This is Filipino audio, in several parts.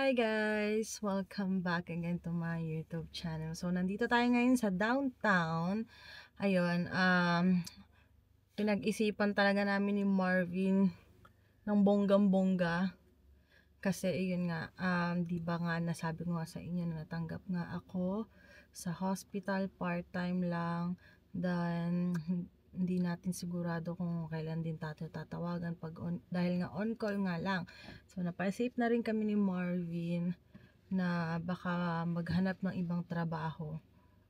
Hi guys! Welcome back again to my YouTube channel. So, nandito tayo ngayon sa downtown. Ayun, pinag-isipan talaga namin ni Marvin ng bonggang-bongga. Kasi, ayun nga, di ba nga nasabi ko nga sa inyo na natanggap nga ako sa hospital, part-time lang. Then, hindi natin sigurado kung kailan din tatawagan dahil nga on call nga lang. So napaisip na rin kami ni Marvin na baka maghanap ng ibang trabaho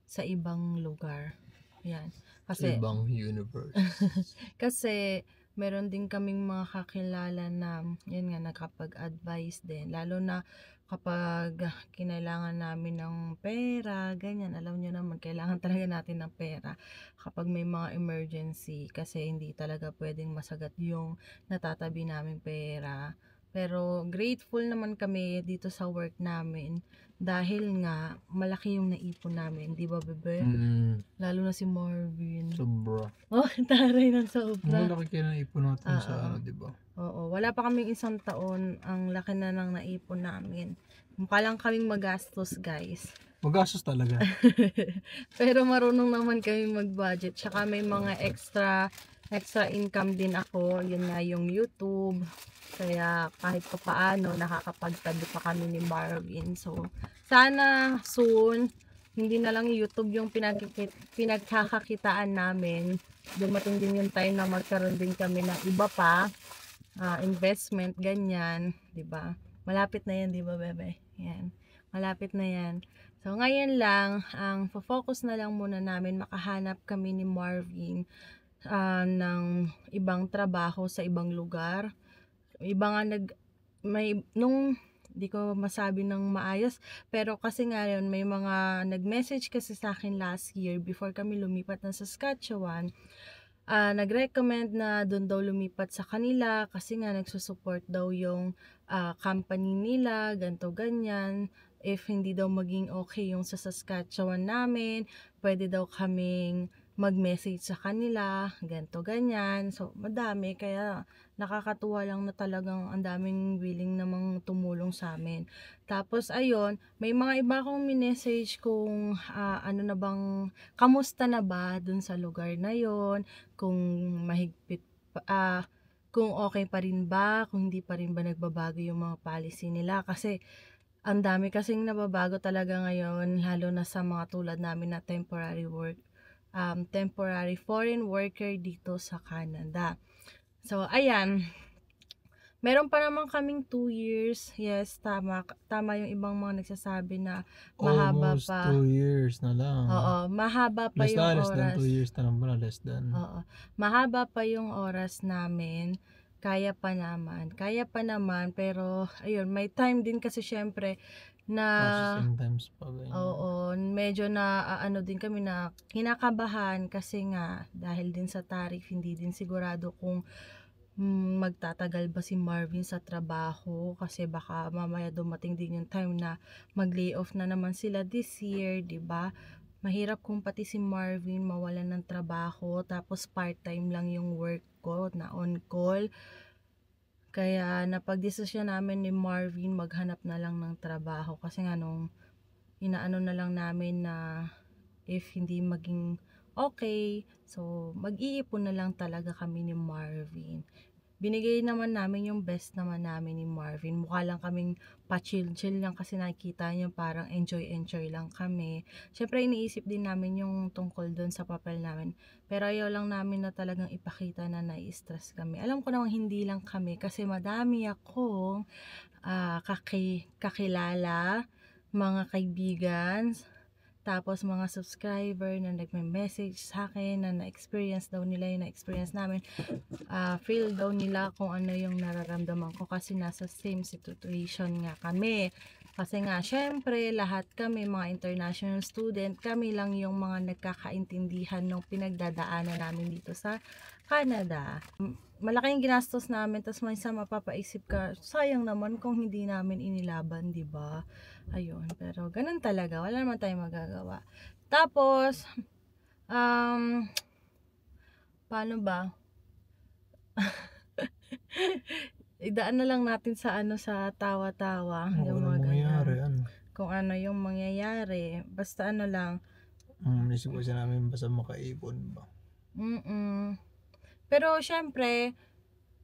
sa ibang lugar. Yan. Sa ibang universe. Kasi meron din kaming mga kakilala na yan nga nakapag-advise din, lalo na kapag kinailangan namin ng pera, ganyan, alam nyo naman, kailangan talaga natin ng pera kapag may mga emergency, kasi hindi talaga pwedeng masagat yung natatabi naming pera. Pero grateful naman kami dito sa work namin dahil nga malaki yung naipon namin, di ba bebe? Lalo na si Marvin. Sobra. Oh, taray ng sobra. Malaki kaya naipon natin sa di ba? Oo, wala pa kaming isang taon, ang laki na nang naipon namin. Mukha lang kaming magastos, guys. Magastos talaga. Pero marunong naman kami mag-budget. Tsaka may mga extra income din ako. Yun nga yung YouTube. Kaya kahit pa paano, nakakapagtabi pa kami ni Marvin. So, sana soon, hindi na lang YouTube yung pinagkakakitaan namin. Dumating din yung time na magkaroon din kami ng iba pa, investment, ganyan, 'di ba? Malapit na 'yan, 'di ba, bebe? Yan. Malapit na 'yan. So ngayon lang, ang focus na lang muna namin makahanap kami ni Marvin ng ibang trabaho sa ibang lugar. Iba nga nung di ko masabi ng maayos, pero kasi nga yun, may mga nag-message kasi sa akin last year before kami lumipat ng Saskatchewan, nag-recommend na doon daw lumipat sa kanila kasi nga nagsusupport daw yung company nila, ganto ganyan. If hindi daw maging okay yung sa Saskatchewan namin, pwede daw kaming mag-message sa kanila, ganto ganyan. So madami, kaya nakakatuwa lang na talagang ang daming willing namang tumulong sa amin. Tapos ayun, may mga iba akong minessage kung ano na bang, kamusta na ba dun sa lugar na yon, kung mahigpit kung okay pa rin ba, kung hindi pa rin ba nagbabago yung mga policy nila, kasi ang dami kasing nababago talaga ngayon, lalo na sa mga tulad namin na temporary foreign worker dito sa Canada. So ayan, meron pa naman kaming 2 years. Yes, tama yung ibang mga nagsasabi na mahaba Almost pa. 2 years na lang. Oo, mahaba pa Less yung than oras. 2 years na lang pala, less than. Oo, mahaba pa yung oras namin. Kaya pa naman, pero ayun, may time din kasi syempre na Processing times pa ganyan. oo, medyo na ano din kami na kinakabahan kasi nga dahil din sa tariff, hindi din sigurado kung magtatagal ba si Marvin sa trabaho, kasi baka mamaya dumating din yung time na mag-layoff na naman sila this year, 'di ba? Mahirap kung pati si Marvin mawalan ng trabaho tapos part-time lang yung work ko na on call. Kaya napagdesisyon namin ni Marvin maghanap na lang ng trabaho, kasi nga nung inaano na lang namin na if hindi maging okay, so mag-iipon na lang talaga kami ni Marvin. Binigay naman namin yung best naman namin ni Marvin. Mukha lang kaming pa-chill-chill lang kasi nakikita nyo parang enjoy lang kami. Syempre iniisip din namin yung tungkol doon sa papel namin. Pero ayaw lang namin na talagang ipakita na nai-stress kami. Alam ko namang hindi lang kami kasi madami akong kakilala, mga kaibigan, tapos mga subscriber na nagme-message sa akin na na-experience daw nila yung na-experience namin. Feel daw nila kung ano yung nararamdaman ko kasi nasa same situation nga kami. Kasi nga, syempre, lahat kami mga international student, kami lang yung mga nagkakaintindihan ng pinagdadaanan namin dito sa Canada. Malaking ginastos namin, tapos minsan mapapaisip ka, sayang naman kung hindi namin inilaban, di ba? Ayun, pero ganun talaga, wala naman tayong magagawa. Tapos, paano ba? idaan na lang natin sa ano, sa tawa-tawa, Ano yung na mga mangyayari, ganyan. ano? Kung ano yung mangyayari, basta ano lang. Isip kasi namin basta makaipon ba. Pero syempre,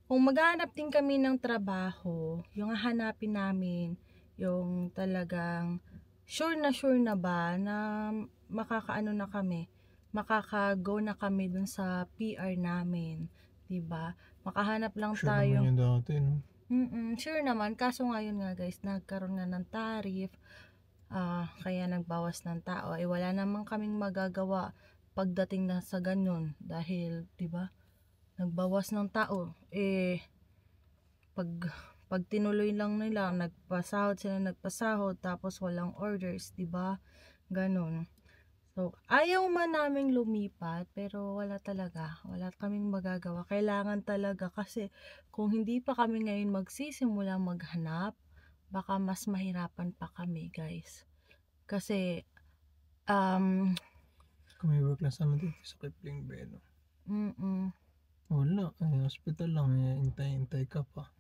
kung maghahanap din kami ng trabaho, yung hahanapin namin, yung talagang sure na ba na makakaano na kami, makaka-go na kami dun sa PR namin, 'di ba? Makahanap lang Sure naman tayo. yung dati, no? Sure naman, kaso ngayon nga guys, nagkaroon nga ng tariff, kaya nagbawas ng tao. Wala naman kaming magagawa pagdating na sa ganun dahil, 'di ba? Nagbawas ng tao. Pag pag tinuloy lang nila, nagpasahod tapos walang orders, 'di ba? Ganon. So, ayaw man naming lumipat, pero wala kaming magagawa. Kailangan talaga kasi kung hindi pa kami ngayon magsisimula maghanap, baka mas mahirapan pa kami, guys. Kasi Kung may work lang sana dito sa Kipling Bay, no? mm Wala, hospital lang, hintay-hintay ka pa.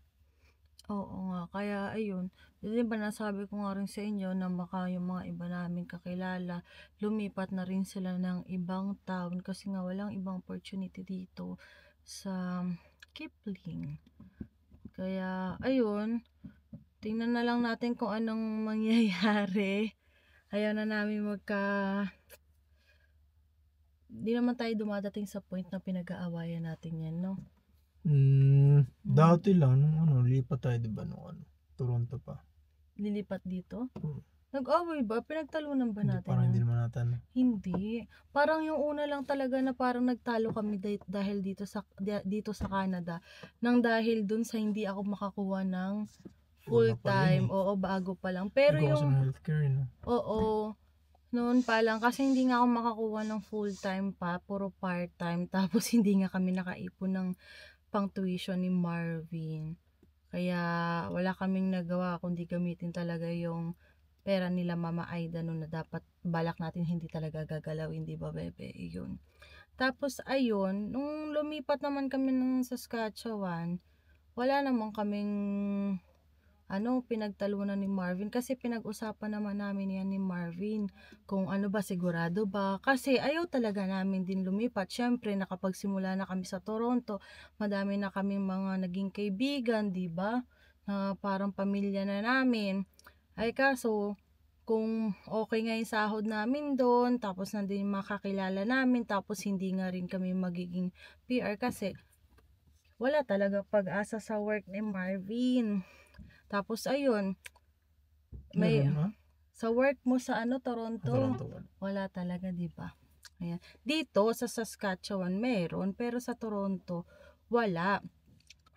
Oo nga, kaya ayun, di ba nasabi ko nga rin sa inyo na baka yung mga iba namin kakilala, lumipat na rin sila ng ibang town kasi nga walang ibang opportunity dito sa Kipling. Kaya ayun, tingnan na lang natin kung anong mangyayari. Ayaw na namin di naman tayo dumadating sa point na pinag-aawayan natin yan, no? Dati lang, lipat tayo, di ba, Toronto pa. Lilipat dito? Hmm. Nag-away ba? Pinagtalunan ba Hindi, natin parang yan? hindi naman natin. Hindi. Parang yung una lang talaga na parang nagtalo kami dahil dito sa Canada. Nang dahil dun sa hindi ako makakuha ng full Una pa yun time. eh. Oo, bago pa lang. Pero Ikaw kasi yung ng healthcare, no? oo, noon pa lang kasi hindi nga ako makakuha ng full time pa, puro part time. Tapos hindi nga kami nakaipon ng pang tuition ni Marvin. Kaya wala kaming nagawa kundi gamitin talaga yung pera nila Mama Aida noon na dapat balak natin hindi talaga gagalawin, di ba, bebe? Yun. Tapos ayun, nung lumipat naman kami ng Saskatchewan, wala naman kaming pinagtalunan ni Marvin kasi pinag-usapan naman namin yan ni Marvin kung ano ba, sigurado ba, kasi ayaw talaga namin din lumipat. Syempre nakapagsimula na kami sa Toronto, madami na kaming mga naging kaibigan, di ba, na parang pamilya na namin. Kaso kung okay nga yung sahod namin doon, tapos nandun yung makakilala namin, tapos hindi nga rin kami magiging PR kasi wala talaga pag-asa sa work ni Marvin. Tapos ayun, may sa work mo sa Toronto, wala talaga, di ba? Ayan. Dito sa Saskatchewan meron, pero sa Toronto wala.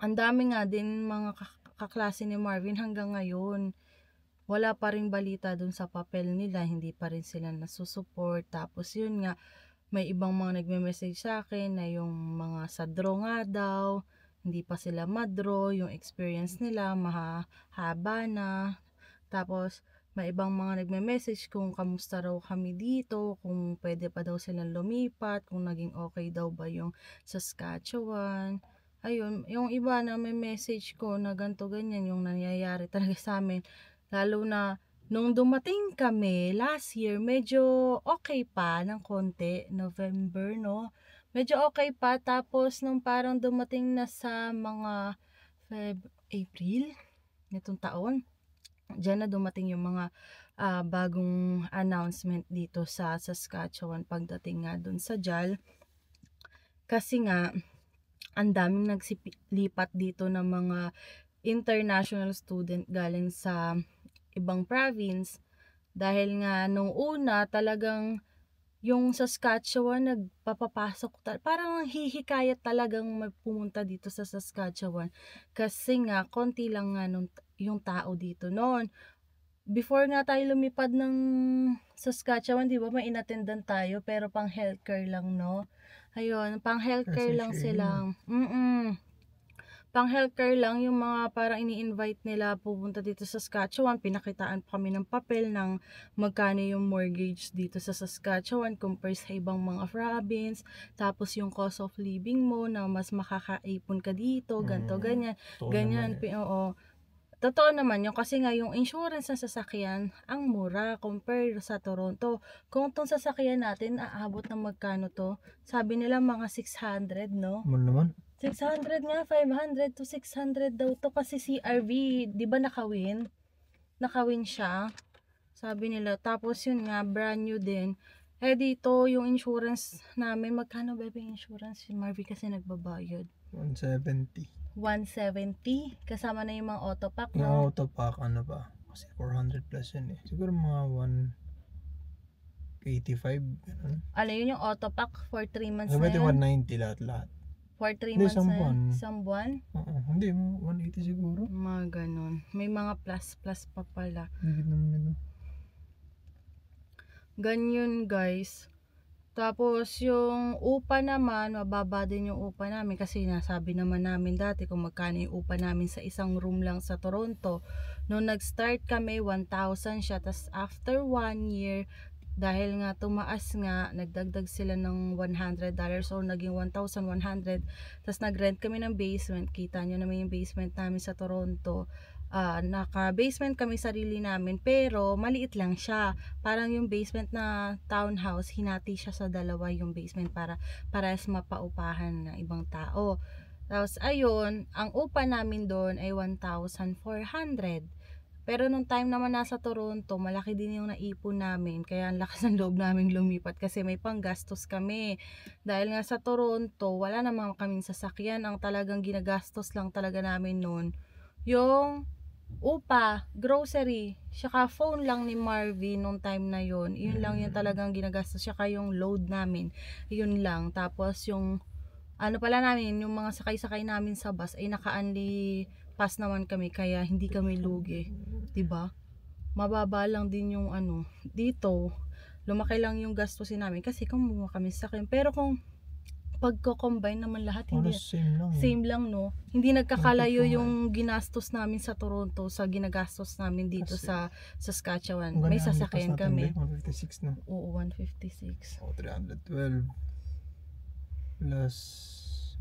Ang dami nga din mga kaklase ni Marvin hanggang ngayon. Wala pa rin balita dun sa papel nila, hindi pa rin sila nasusupport. Tapos yun nga, may ibang mga nagme-message sa akin na yung mga sa draw nga daw, hindi pa sila ma-draw, yung experience nila mahaba na. Tapos may ibang mga nagme-message kung kamusta raw kami dito, kung pwede pa daw silang lumipat, kung naging okay daw ba yung Saskatchewan. Ayun, yung iba na may message ko na ganto ganyan yung nangyayari talaga sa amin. Lalo na nung dumating kami last year, medyo okay pa ng konti, November, no? Medyo okay pa, tapos nung parang dumating na sa mga April nitong taon, diyan na dumating yung mga bagong announcement dito sa Saskatchewan pagdating nga dun sa JAL. Kasi nga, ang daming nagsilipat dito ng mga international student galing sa ibang province dahil nga nung una talagang yung Saskatchewan nagpapapasok parang hihikayat talagang pumunta dito sa Saskatchewan kasi nga konti lang nga yung tao dito noon. Before nga tayo lumipad ng Saskatchewan, di ba, may inattendan tayo pero pang healthcare lang, no? Ayun, pang healthcare lang sila. pang healthcare lang, yung mga parang ini-invite nila pupunta dito sa Saskatchewan. Pinakitaan pa kami ng papel ng magkano yung mortgage dito sa Saskatchewan compare sa ibang mga province. Tapos yung cost of living mo na mas makakaipon ka dito, ganto ganyan. Totoo Ganyan, naman eh. oo. Totoo naman yun kasi nga yung insurance ng sasakyan ang mura compare sa Toronto. Kung itong sasakyan natin aabot ng magkano to? Sabi nila mga 600, no? Mo naman. 600 nga, 500 to 600 daw to kasi CRV, 'di ba nakawin? Nakawin siya. Sabi nila. Tapos yun nga, brand new din. Eh dito, yung insurance namin, magkano ba yung insurance? Si Marvy kasi nagbabayad. 170. 170 kasama na yung mga auto pack, Yung no? auto pack ano ba? Kasi 400 plus yun eh. Siguro mga 185 ganun. Ano yun yung auto pack for 3 months Sabi na natin yan? 190 lahat. For 3 Hindi, months isang na yan? buwan. Isang buwan? Oo, hindi mo 180 siguro. Mga ganun. May mga plus pa pala. Hindi naman yun. Ganyan guys. Tapos yung upa naman, mababa din yung upa namin kasi nasabi naman namin dati kung magkano yung upa namin sa isang room lang sa Toronto. Nung nag-start kami, 1,000 siya. Tapos after 1 year, dahil nga tumaas nga, nagdagdag sila ng $100 or naging 1,100. Tapos nag-rent kami ng basement. Kita nyo naman yung basement namin sa Toronto. Naka-basement kami sarili namin pero maliit lang siya. Parang yung basement na townhouse, hinati siya sa dalawa yung basement para parehas mapaupahan ng ibang tao. Tapos ayun, ang upa namin doon ay 1,400. Pero nung time naman nasa Toronto, malaki din yung naipon namin. Kaya ang lakas ng loob naming lumipat kasi may panggastos kami. Dahil nga sa Toronto, wala naman kaming sasakyan. Ang talagang ginagastos lang talaga namin noon, yung upa, grocery, saka phone lang ni Marvin nung time na yon. Yun lang yung talagang ginagastos. Saka yung load namin, yun lang. Tapos yung ano pala namin, yung mga sakay-sakay namin sa bus ay naka-only pass naman kami kaya hindi kami lugi, 'di ba? Mababa lang din yung ano dito. Lumaki lang yung gastusin namin kasi kumuha kami sa akin. Pero kung pagko-combine naman lahat hindi Halos same lang. same lang, no? Hindi nagkakalayo Ito nga. yung ginastos namin sa Toronto sa ginagastos namin dito Kasi, sa Saskatchewan. Ang May ganda ng sasakyan lipas kami. natin, 156 na. Oo, 156. O, 312. Plus,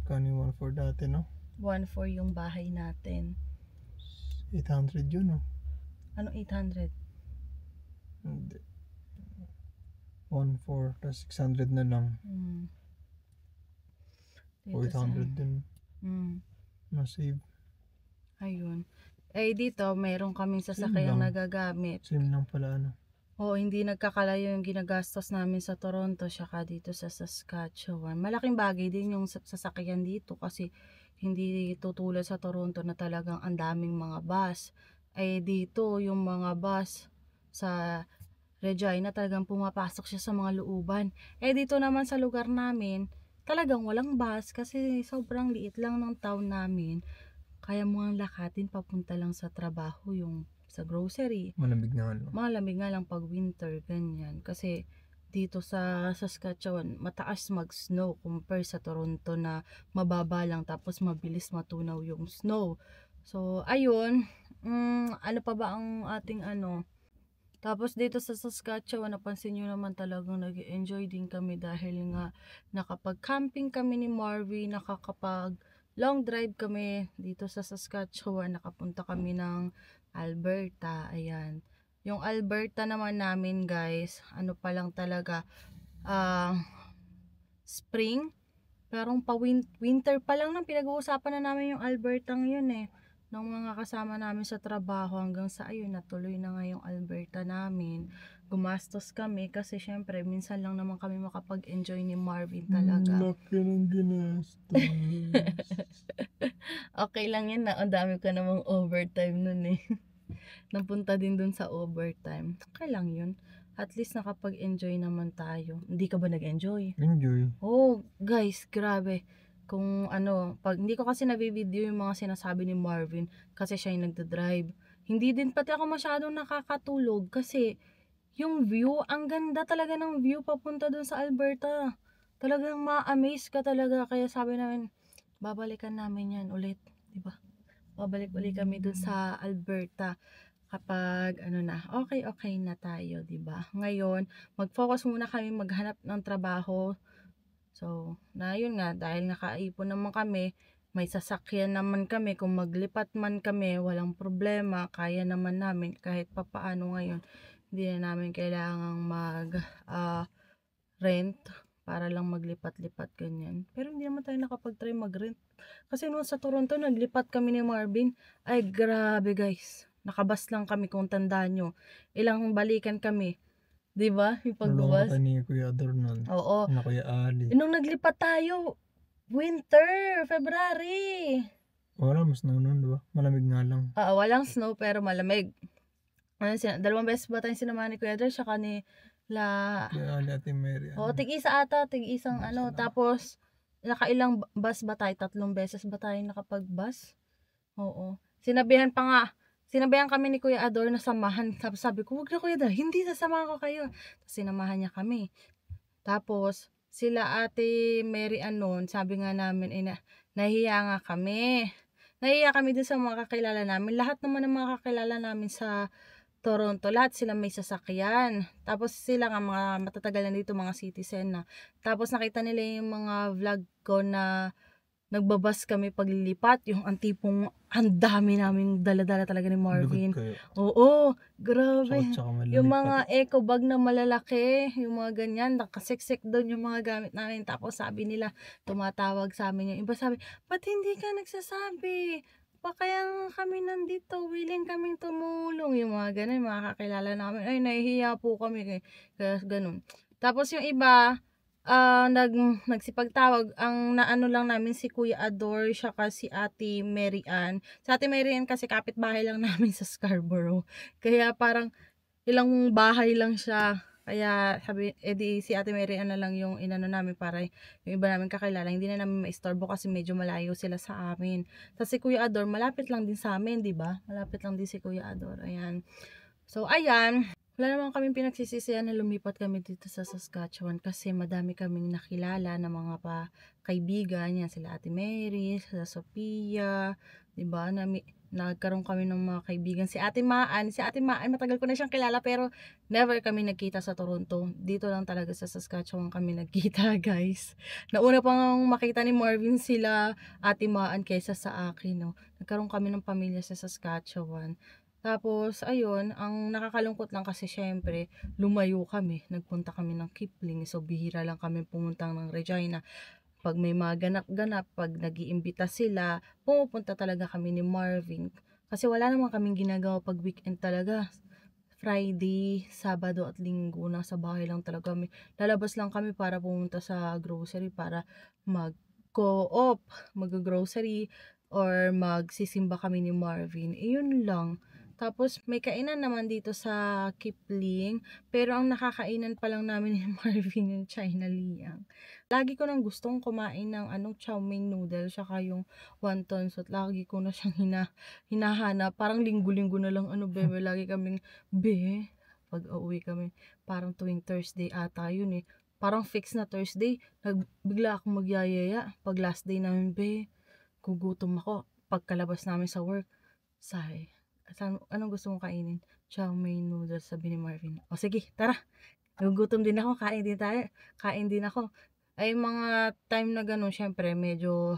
kani 14 dati, no? 1.4 yung bahay natin. 800 yun, no? Ano 800? Hindi. 14 plus 600 na lang. Dito 800 din. Na-save. Ayun. Eh dito, meron kaming sasakayang lang. nagagamit. Same lang pala, ano? O hindi nagkakalayo yung ginagastos namin sa Toronto saka dito sa Saskatchewan. Malaking bagay din yung sasakyan dito kasi hindi tutulad sa Toronto na talagang ang daming mga bus. Eh dito yung mga bus sa Regina talagang pumapasok siya sa mga looban. Eh dito naman sa lugar namin, talagang walang bus kasi sobrang liit lang ng town namin. Kaya mo ang lakatin papunta lang sa trabaho, yung sa grocery. Malamig na, ano? Malamig nga lang pag winter, ganyan. Kasi dito sa Saskatchewan, mataas mag-snow compare sa Toronto na mababa lang tapos mabilis matunaw yung snow. So, ayun. Ano pa ba ang ating ano? Tapos dito sa Saskatchewan, napansin nyo naman talagang nag-enjoy din kami dahil nga nakapag-camping kami ni Marvy, nakakapag long drive kami dito sa Saskatchewan, nakapunta kami ng Alberta, ayan. Yung Alberta naman namin guys, ano pa lang talaga, spring, parang pa winter pa lang nang pinag-uusapan na namin yung Alberta ngayon eh. Ng mga kasama namin sa trabaho hanggang sa ayun, natuloy na nga yung Alberta namin. Gumastos kami kasi syempre minsan lang naman kami makapag-enjoy ni Marvin talaga. Laki ng ginastos. Okay lang yan na, ang dami ko namang overtime nun eh. Napunta din dun sa overtime. Okay lang yun. At least nakapag-enjoy naman tayo. Hindi ka ba nag-enjoy? Enjoy. Oh, guys, grabe. Kung ano, pag hindi ko kasi nabibideo yung mga sinasabi ni Marvin kasi siya yung nagdadrive. Hindi din pati ako masyadong nakakatulog kasi yung view, ang ganda talaga ng view papunta dun sa Alberta. Talagang ma-amaze ka talaga. Kaya sabi namin, babalikan namin yan ulit. di ba? Babalik uli kami dun sa Alberta kapag ano na, okay na tayo, 'di ba? Ngayon, mag-focus muna kami maghanap ng trabaho. So, na yun nga, dahil nakaipon naman kami, may sasakyan naman kami, kung maglipat man kami, walang problema, kaya naman namin kahit papaano ngayon. Hindi na namin kailangang rent para lang maglipat-lipat ganyan. Pero hindi naman tayo nakapag-try mag-rent. Kasi noon sa Toronto, naglipat kami ni Marvin. Ay, grabe guys. Nakabas lang kami kung tandaan nyo. Ilang balikan kami. 'Di ba? Yung Tulungan pagbabas. ka ni Kuya Ador nun. Oo. Na Kuya Ali. Nung naglipat tayo, winter, February. Wala, mas naunun, diba? Malamig nga lang. Walang snow pero malamig. Dalawang beses ba tayong sinamahan ni Kuya Ador, saka ni Kuya Ali, Ate Mary. Oo, tig-isa ata, tig-isang ano. Tapos, nakailang bus ba tayo? 3 beses ba tayo nakapag-bus? Oo. Sinabihan kami ni Kuya Ador na samahan. Tapos sabi ko, wag na Kuya Ador, hindi, sasamahan ko kayo. Tapos sinamahan niya kami. Tapos, sila Ate Mary Anon, sabi nga namin, nahiya nga kami. Nahiya kami dun sa mga kakilala namin. Lahat naman ng mga kakilala namin sa Toronto, lahat sila may sasakyan. Tapos sila nga mga matatagal na dito, mga citizen na. Tapos nakita nila yung mga vlog ko na nagbabas kami paglilipat, yung antipong ang dami naming dala-dala talaga ni Marvin. Bigot kayo. Oo, grabe. Tsaka Yung malilipat. mga eco bag na malalaki, yung mga ganyan, nakasiksik doon yung mga gamit namin. Tapos sabi nila, tumatawag sa amin yung iba, sabi, ba't hindi ka nagsasabi? Pa kaya kami nandito, willing kaming tumulong. Yung mga ganun, mga kakilala namin, ay nahihiya po kami. Kaya ganun. Tapos yung iba, nagsipagtawag, ang naano lang namin si Kuya Ador, siya kasi Ate Mary Ann. Sa Ate Mary Ann kasi kapitbahay lang namin sa Scarborough. Kaya parang ilang bahay lang siya. Kaya sabi, edi si Ate Mary Ann na lang yung inano namin para yung iba namin kakilala, hindi na namin maistorbo kasi medyo malayo sila sa amin. Tapos si Kuya Ador, malapit lang din sa amin, di ba? Malapit lang din si Kuya Ador. Ayan. So, ayan. Wala naman kaming pinagsisisihan na lumipat kami dito sa Saskatchewan kasi madami kaming nakilala na mga kaibigan. Yan, sila Ate Mary, sila Sophia, diba? Nagkaroon kami ng mga kaibigan. Si Ate Maan, matagal ko na siyang kilala pero never kami nagkita sa Toronto. Dito lang talaga sa Saskatchewan kami nagkita, guys. Nauna pang makita ni Marvin sila Ate Maan kaysa sa akin, no? Nagkaroon kami ng pamilya sa Saskatchewan. Tapos, ayun, ang nakakalungkot lang kasi syempre, lumayo kami. Nagpunta kami ng Kipling. So, bihira lang kami pumunta ng Regina. Pag may mga ganap-ganap, pag nag-iimbita sila, pumupunta talaga kami ni Marvin. Kasi wala naman kaming ginagawa pag weekend talaga. Friday, Sabado at Linggo, nasa bahay lang talaga kami. Lalabas lang kami para pumunta sa grocery para mag-co-op, mag-grocery, or magsisimba kami ni Marvin. Yun lang. Tapos may kainan naman dito sa Kipling, pero ang nakakainan pa lang namin ni Marvin yung China Liang. Lagi ko nang gustong kumain ng chow mein noodle, saka yung wonton soup. Lagi ko na siyang hinahanap. Parang linggo-linggo na lang bebe. Lagi kaming pag uuwi kami. Parang tuwing Thursday ata yun eh. Parang fix na Thursday. Bigla akong magyayaya. Pag last day namin gugutom ako. Pagkalabas namin sa work, anong gusto mong kainin? Chow mein noodles, sabi ni Marvin. O sige, tara. Nagugutom din ako, kain din tayo. Kain din ako. Ay mga time na ganun, syempre medyo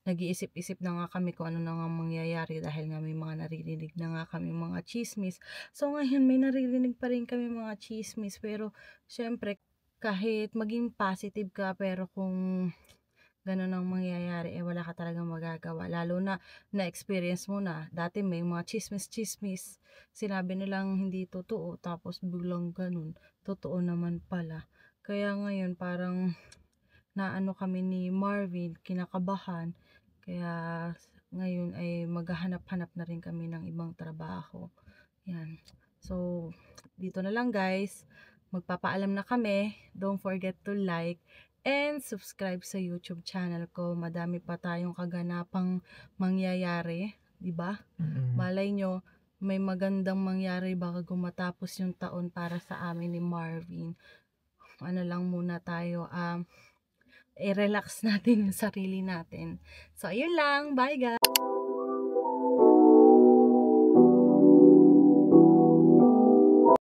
nag-iisip-isip na nga kami kung ano na nga mangyayari dahil nga may mga naririnig na nga kami mga chismis. So ngayon may naririnig pa rin kami mga chismis, pero syempre kahit maging positive ka, pero kung ganun ang mangyayari, wala ka talagang magagawa. Lalo na na-experience mo na. Dati may mga chismis-chismis. Sinabi nilang hindi totoo, tapos biglang ganun. Totoo naman pala. Kaya ngayon parang naano kami ni Marvin, kinakabahan. Kaya ngayon ay maghahanap-hanap na rin kami ng ibang trabaho. Yan. So, dito na lang guys. Magpapaalam na kami. Don't forget to like and subscribe sa YouTube channel ko. Madami pa tayong kaganapang mangyayari, 'di ba? Malay nyo, may magandang mangyari bago matapos yung taon para sa amin ni Marvin. Ano lang muna tayo, i-relax natin yung sarili natin. So, ayun lang. Bye guys!